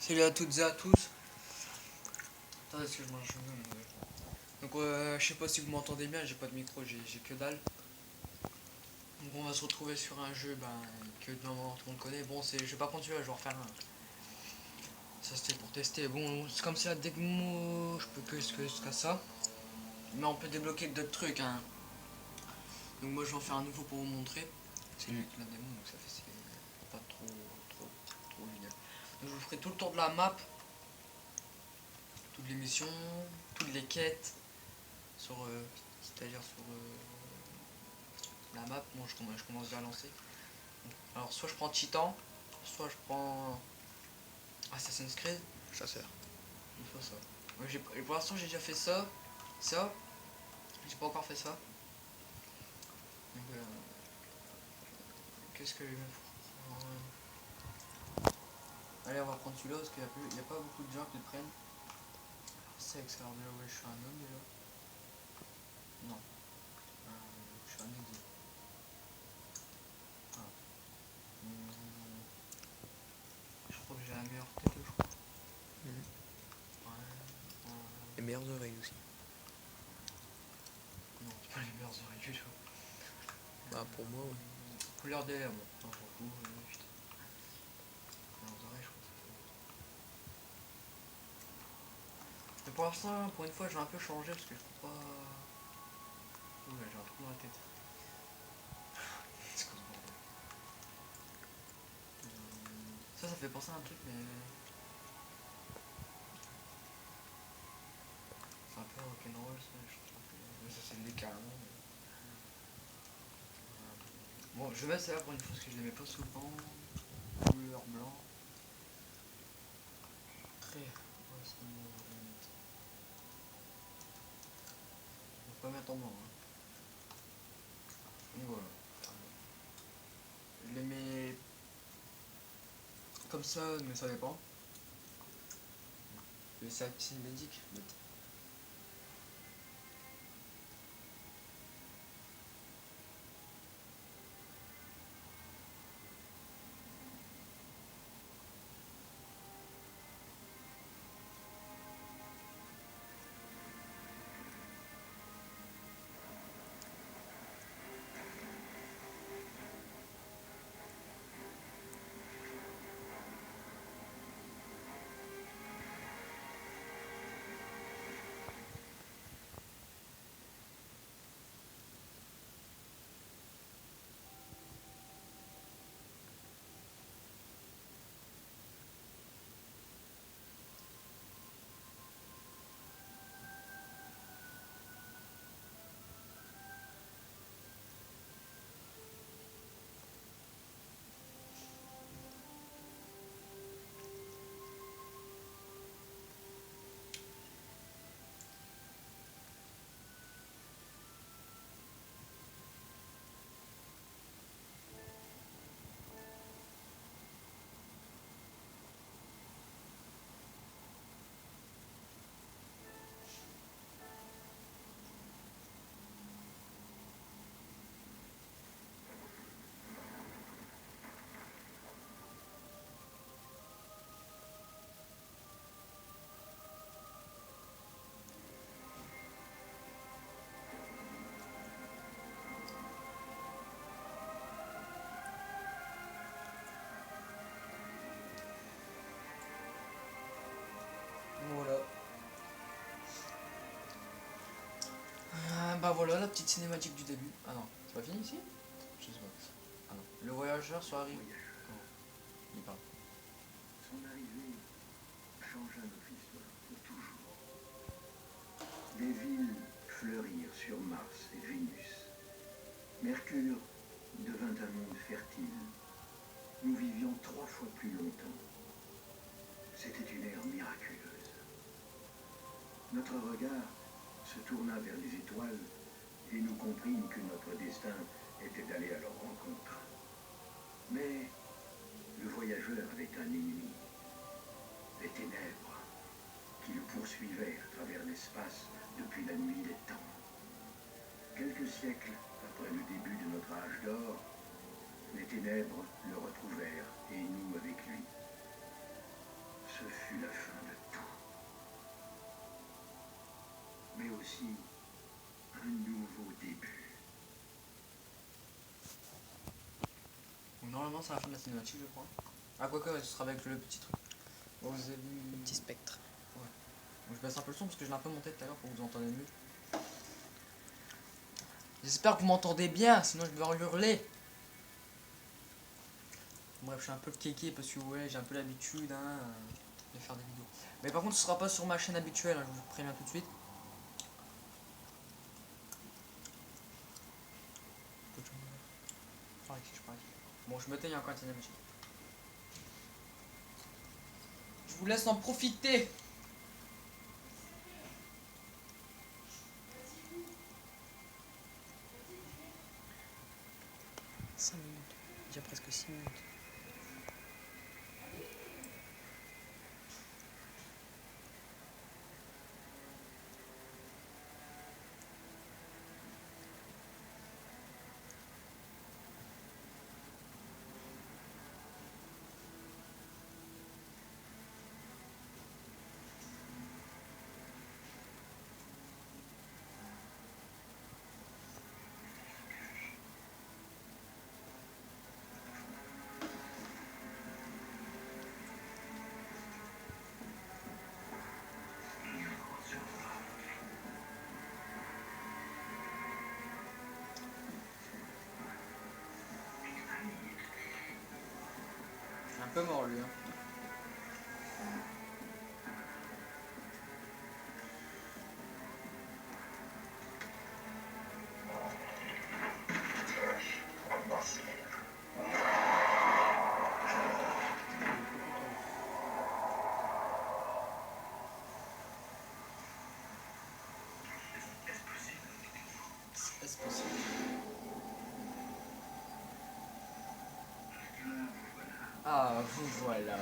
Salut à toutes et à tous. Attendez, est-ce que je mange Donc je sais pas si vous m'entendez bien, j'ai pas de micro, j'ai que dalle. Donc on va se retrouver sur un jeu que normalement tout le monde connaît. Bon, je vais pas continuer, je vais en refaire un. Ça c'était pour tester. Bon, c'est comme ça, dès que moi je peux que jusqu'à ça. Mais on peut débloquer d'autres trucs, hein. Donc moi je vais en faire un nouveau pour vous montrer. C'est la démo, donc ça fait c'est pas trop génial. Donc je vous ferai tout le tour de la map, toutes les missions, toutes les quêtes, sur c'est-à-dire sur la map. Bon, je commence déjà à lancer. Alors soit je prends Titan, soit je prends Assassin's Creed. Chasseur. Il faut ça. Ouais, pour l'instant j'ai déjà fait ça, j'ai pas encore fait ça. Donc, qu'est-ce que je vais faire? Allez, on va prendre celui-là parce qu'il n'y a pas beaucoup de gens qui le prennent. C'est avec ça, alors déjà, ouais, je suis un homme déjà. Non. Je suis un exil. Ah. Je crois que j'ai la meilleure tête, je crois. Ouais. Les meilleures oreilles aussi. Non, c'est pas les meilleures oreilles du tout. Bah pour moi, ouais. Couleur des lèvres, bon, on s'en fout, putain. Meilleures oreilles, je crois que ça fait. Mais pour l'instant, pour une fois, je vais un peu changer parce que je trouve pas. Oula, j'ai un trou dans la tête. C'est quoi ce bordel? Ça fait penser à un truc, mais. C'est un peu rock'n'roll, ça, je trouve. Mais ça, c'est le carrément. Bon, je vais mettre ça pour une fois parce que je les mets pas souvent. Couleur blanc. Très. Ouais, c'est bon, je vais mettre. Je vais pas mettre en blanc. Hein. Et voilà. Je les mets comme ça, mais ça dépend. Le sac cinématique. Voilà. Bah voilà la petite cinématique du début. Ah non, c'est pas fini ici? Je sais pas. Ah non. Le voyageur soit arrivé. Oh. Il parle. Son arrivée changea notre histoire pour toujours. Des villes fleurirent sur Mars et Vénus. Mercure devint un monde fertile. Nous vivions 3 fois plus longtemps. C'était une ère miraculeuse. Notre regard se tourna vers les étoiles et nous comprîmes que notre destin était d'aller à leur rencontre. Mais le voyageur avait un ennemi, les ténèbres, qui le poursuivaient à travers l'espace depuis la nuit des temps. Quelques siècles après le début de notre âge d'or, les ténèbres le retrouvèrent et nous avec lui. Ce fut normalement c'est la fin de la cinématique, je crois. Ah, quoique, ouais, ce sera avec le petit truc. Bon, vous avez vu. Petit spectre. Bon, je baisse un peu le son parce que je l'ai un peu monté tout à l'heure pour que vous entendez mieux. J'espère que vous m'entendez bien, sinon je vais hurler. Bref, je suis un peu kéké parce que ouais, j'ai un peu l'habitude hein, de faire des vidéos. Mais par contre, ce sera pas sur ma chaîne habituelle, hein, je vous préviens tout de suite. Bon, je me tais encore une cinématique. Je vous laisse en profiter. Cinq minutes. Déjà presque 6 minutes. C'est un peu mort lui. Hein. Est-ce possible? Ah, vous voilà.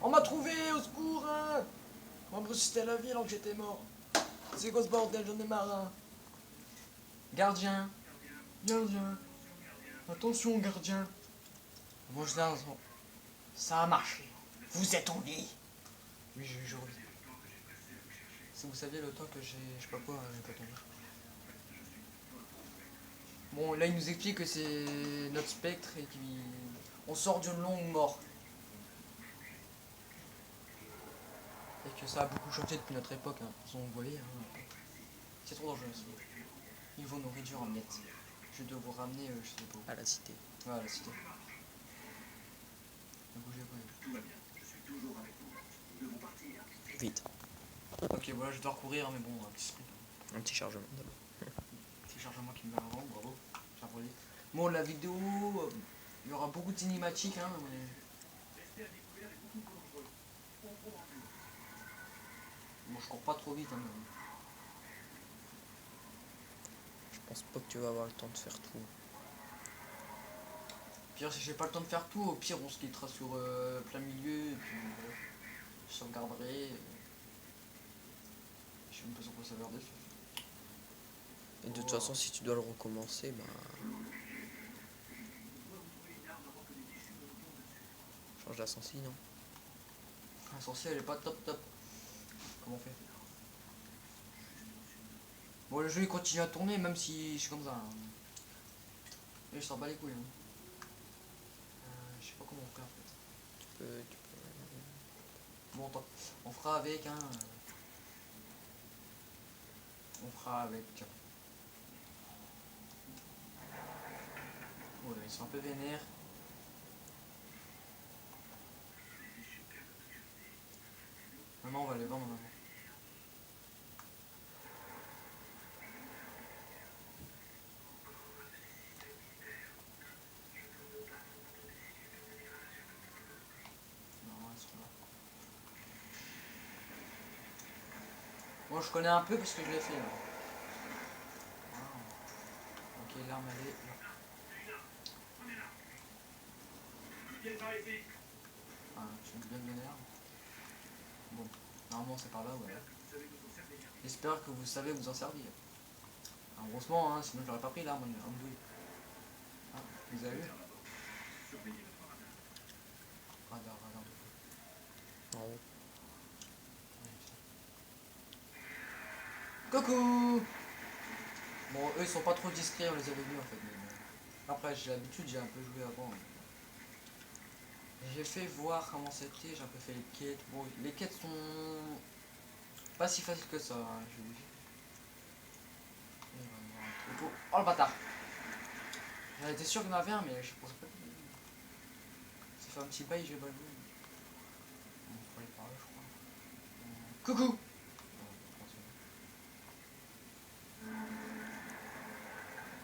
On m'a trouvé, au secours hein. On m'a ressuscité à la vie alors que j'étais mort. C'est quoi ce bordel, j'en ai marre hein. Gardien. Gardien. Attention gardien. Bon, je dis, ça a marché. Vous êtes en vie. Oui, je revis. Si vous saviez le temps que j'ai... Je sais pas quoi, j'ai pas tombé. Bon, là il nous explique que c'est notre spectre et qu'on sort d'une longue mort. Et que ça a beaucoup changé depuis notre époque. Hein. Vous voyez, hein. C'est trop dangereux. Ils vont nous réduire en miettes. Je dois vous ramener, je sais pas où. À la cité. Ouais, à la cité. Ne bougez pas. Tout va bien, je suis toujours avec vous. Nous devons partir. Vite. Ok, voilà, je dois recourir, mais bon, un petit sprint. Un petit chargement d'abord. Petit chargement qui me met avant, bravo. J'ai appris. Bon, la vidéo, il y aura beaucoup de cinématiques, hein, mais... Bon, je cours pas trop vite, hein, mais... Je pense pas que tu vas avoir le temps de faire tout. Pire, si j'ai pas le temps de faire tout, au pire, on se quittera sur plein milieu, et puis je sauvegarderai. Je sais même pas sur quoi sauvegarder. Et de toute façon, si tu dois le recommencer, bah... change la sensi, non? La sorcière, elle est pas top top. Comment on fait? Bon, le jeu il continue à tourner, même si je suis comme ça. Hein. Et je s'en bats les couilles. Hein. Je sais pas comment on fait en fait. Tu peux... Bon, attends, on fera avec, hein. On fera avec. Tiens. Oh là, ils sont un peu vénères. Maintenant, on va les vendre maintenant. Non, ils sont là. Bon, je connais un peu parce que je l'ai fait là. Wow. Ok, l'arme elle est là. Ah, je suis bien vénère. Bon, normalement c'est par là, voilà. J'espère que vous savez vous en servir. Heureusement, hein, sinon j'aurais pas pris l'arme en douille. Ah, vous avez vu? Radar, radar. En haut. Coucou! Bon, eux ils sont pas trop discrets, on les avait vus en fait. Mais bon. Après, j'ai l'habitude, j'ai un peu joué avant. j'ai fait voir comment c'était, j'ai un peu fait les quêtes. Bon, les quêtes sont pas si faciles que ça, hein, je vous dis. Oh le bâtard! J'en étais sûr qu'il y en avait un, mais je pensais pas. Ça fait un petit bail, j'ai pas vu. Bon, faut aller par là, je crois. Coucou!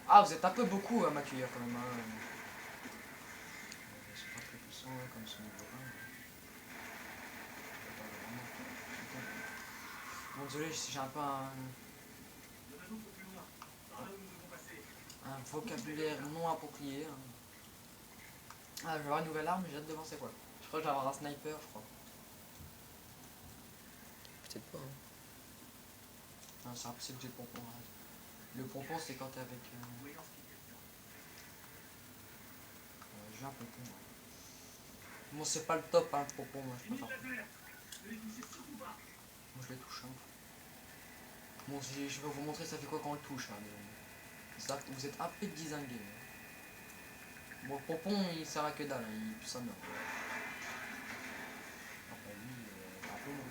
Ah, vous êtes un peu beaucoup à m'accueillir quand même. Hein. C'est pas très puissant comme ce niveau 1. Bon, désolé, j'ai un peu un vocabulaire non approprié. Hein. Ah, je vais avoir une nouvelle arme, j'ai hâte de voir c'est quoi. Je crois que je vais avoir un sniper, je crois. Peut-être pas. Hein. Non, c'est impossible que j'ai le pompon. Hein. Le pompon, c'est quand t'es avec. J'ai un pompon. Hein. Bon, c'est pas le top, hein, le pompon, moi je préfère. Moi je les touche. Hein. Bon, je vais vous montrer ça fait quoi quand on le touche. Hein, mais ça, vous êtes un peu dézingué. Bon, le pompon il sert à que dalle, hein, il pue sa mère. Après lui, il est un peu mauvais.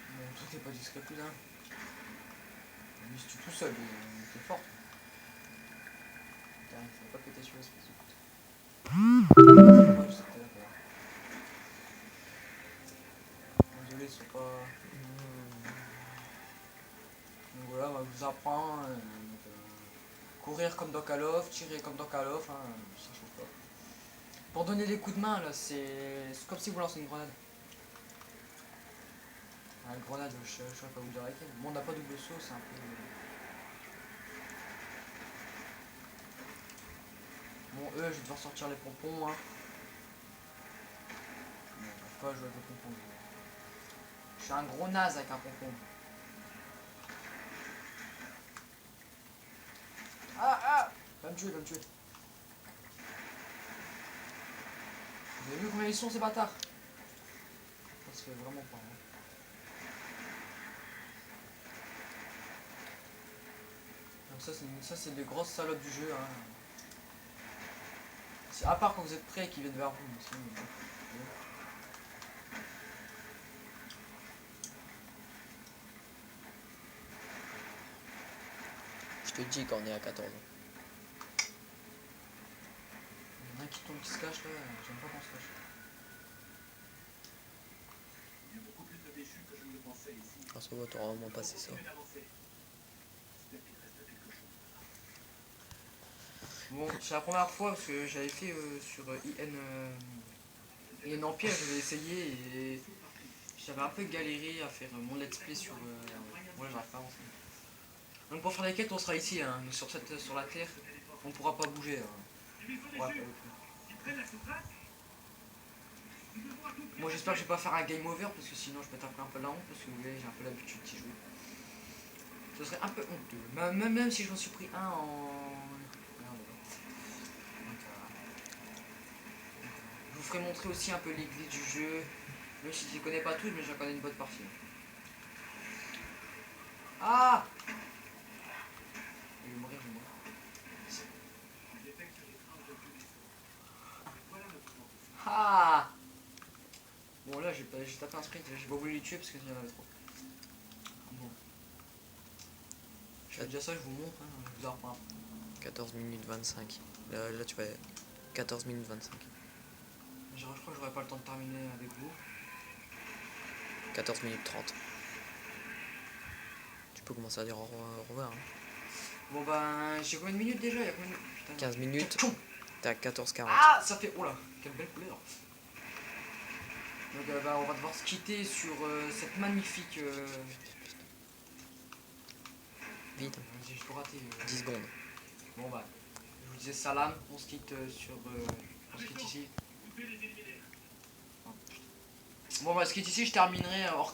Bon, toi t'es pas discret plus hein. Lui, si tu es tout seul, t'es fort. Putain, il faut pas péter sur l'espèce de pute. Ouais, je sais que t'es là, désolé, ils sont pas. Donc voilà, on va vous apprendre. Courir comme dans Call of, tirer comme dans Call of, hein, ça change pas. Pour donner des coups de main, là, c'est comme si vous lancez une grenade. Ah, une grenade, je sais pas vous dire laquelle. Bon, on n'a pas double saut, c'est un peu. Bon, eux, je vais devoir sortir les pompons. Hein. Bon, je vais pas jouer avec les pompons. Je suis un gros naze avec un pompon. Ah, ah! Va me tuer, va me tuer. Vous avez vu combien ils sont ces bâtards? Ça se fait vraiment pas. Hein. Donc ça c'est des grosses salopes du jeu. Hein. C'est à part quand vous êtes prêts et qu'ils viennent vers vous. Mais sinon, Je te dis quand on est à 14 ans. il y en a un qui tombe qui se cache là, j'aime pas qu'on se cache. Ah, ça va, t'auras vraiment passé ça. Bon, c'est la première fois parce que j'avais fait sur IN Empire, j'avais essayé et j'avais un peu galéré à faire mon let's play sur. Ouais, j'arrive pas à avancer. Donc pour faire les quêtes, on sera ici, hein, sur la terre, on pourra pas bouger. Hein. Ouais, moi j'espère que je vais pas faire un game over parce que sinon je peux taper un peu la honte parce que vous voyez, j'ai un peu l'habitude d'y jouer. Ce serait un peu honteux, même si je m'en suis pris un en. Je vous ferai montrer aussi un peu les glitches du jeu. Même si je ne connais pas toutes, mais j'en connais une bonne partie. Ah! Je vais mourir, je vais mourir. Ah! Bon là j'ai tapé un sprint, j'ai pas voulu les tuer parce qu'il y en avait trop. Bon. Je fais déjà ça, je vous montre, hein, je vous en reprends. 14 minutes 25. Là tu vas 14 minutes 25. Je crois que j'aurai pas le temps de terminer avec vous. 14 minutes 30. Tu peux commencer à dire au revoir. Hein. Bon ben j'ai combien de minutes déjà? Il y a combien de... Putain, 15 minutes. T'es à 14,40. Ah ça fait... Oh là, quelle belle couleur. Donc bah, on va devoir se quitter sur cette magnifique... Vite. J'ai tout raté. 10 secondes. Bon bah, je vous disais salam, on se quitte sur... on se quitte ici. Bon bah, ce qui est ici, je terminerai hors